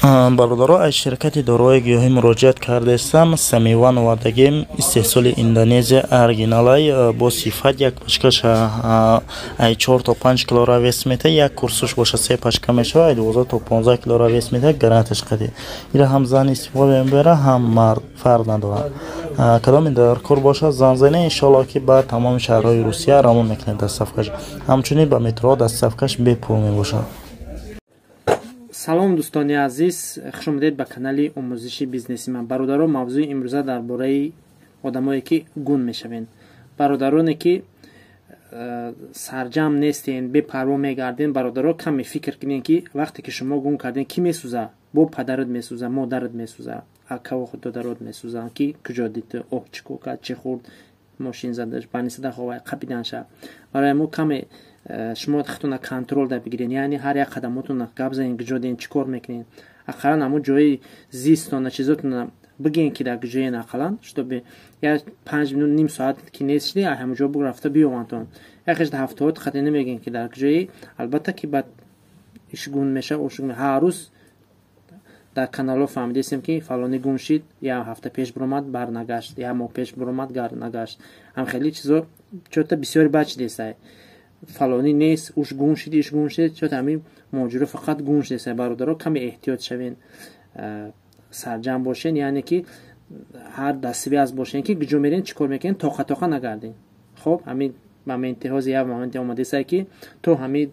برادران از شرکت داروی گیاهی مراجعت کرده هستم. سمیوان وردگیم استحصال اندونزیا ارگینالای با صفت یک پشکش ای 4 تا 5 کیلو را ویس میته، یک کورسش باشه 3 پشکه میشه، ای 12 تا 15 کیلو را ویس میته، گرانتش قدی ایره هم زن استفاده میبره هم مرد فرق نداره. کدام در کار باشه زنزینه انشالله که با تمام شهرهای روسیه رامون میکنه دست صفکش، همچنین با مترو دست صفکش بی پول میباشه. салом дӯстони азиз, хуш омадед ба канали омӯзиши бизнеси ман. бародарон, мавзӯи имрӯза дар бораи одамое ки гун мешавен, бародароне ки сарҷам нестен, бепарво мегарден. бародарон, каме фикр кунед ки вақте ки шумо гун карден ки месӯза, бо падарат месӯза, модарат месӯза, акаву додарот месӯза ки куҷо дид, оҳ чӣ кор кард, чӣ хӯрд, мошин задаш, банисада ховай қапиданша. барои мо каме шумо худтона контрол да бигирен, яъне ҳар як қадамотона гап занед, куҷо ден чӣ кор мекунед. ақаллан ҳамо ҷои зистона чизотона бигӯен ки дар куҷоен ақаллан чтобы як 5 минут ним соат ки нешди ҳамо ҷо рафта биёвантон. якешда ҳафтаҳот хати намегӯен ки дар куҷои, албатта ки бад иш гун меша ошук ҳар рӯз дар каналҳо фаҳмидастем ки фалони гум шид, я ҳафта пеш биромад барнагашт, я моҳ пеш биромад гарнагашт. ҳам хеле чизо чота бисёри бад шидесай, фалони нест, уш гум шид, иш гум шид, чота ҳамин моҷиро фақат гум шидесай. бародаро, каме эҳтиёт шавен, сарҷам бошен, яъне ки ҳар дастивиаз бошен ки куҷо мерен чӣ кор мекунен, тоқа нагарден. хоб ҳамин ба интиҳози як моменте омадасай ки то ҳамин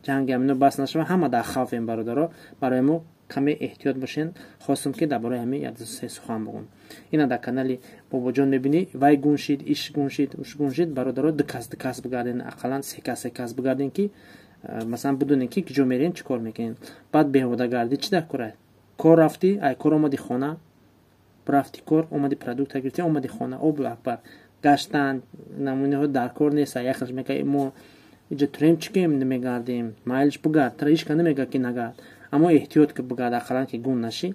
ҷанги ҳамино бас нашава, ҳама дар хавфен. бародаро, барои мо каме эҳтиёт бошен. хостум ки дар бораи ҳамин се сухан бигӯм. ина дар канали бобоҷон мебинӣ, вай гун шид, иш гун шид, уш гун шид. бародаро, дукас бигарден, ақаллан се кас бигарден ки масалан бидонен ки куҷо мерен чӣ кор мекунен. баъд беҳудагарди чӣ дар кора, кор рафтӣ, ай кор омади хона, рафти кор, омади продукта гирифтӣ, омади хона, обу акбар гаштан намунаҳо дар кор нест. якаш мегӯяд мо иҷо турем чӣ ки мегардем, майлиш бигард, тра ишка намегӯяд ки нагард, аммо эҳтиёт ки бигард, ақаллан ки гун нашӣ.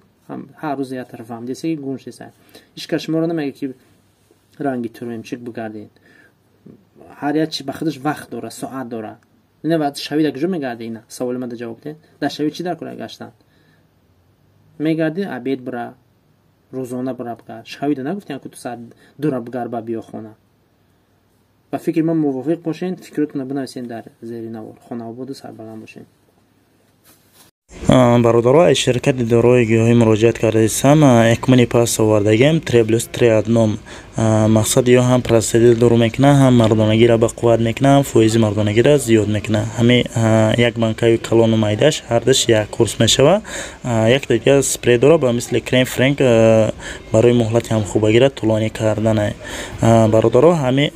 ҳар рӯз як тараф фаҳмидасе ки гун шидеса. ишка шуморо намегӯяд ки ранги туремчик бигардед. ҳар як чи ба худаш вақт дора, соат дора. ина вақт шавида куҷо мегарди? Ина саволи мада ҷавоб дед. дар шави чӣ дар кора гаштан мегарди? абед бира, рӯзона бира бигард. шавида нагуфтем ки ту саат 2 бигард ба биё хона. ба фикри ман мувофиқ бошен, фикротона бинависен дар зери навор. хонаободу сарбаланд бошен. برادران از شرکت داروی گیاهی مراجعت کرده هستم. اکمنی پاس آوردگیم 3+3 مقصد یا هم پرستیدل دارو میکنه، هم مردانگی را به قوت میکنه، هم فویز مردانگی را زیاد میکنه. همه یک بانکای کلون و مایدش هر دش یک کورس میشوه. یک دیگه سپری داره با مثل کریم فرانک برای مهلت هم خوبگی را طولانی کردن. برادران همه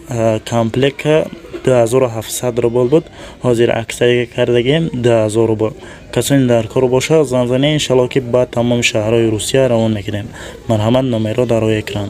کامپلک 2700 روبل بود. حاضر عکسایی کردگیم 2000 روبل. کسانی در کار باشه زنزانه انشالله که بعد تمام شهرهای روسیه روان میکنیم. مرحمت نمره در روی اکران.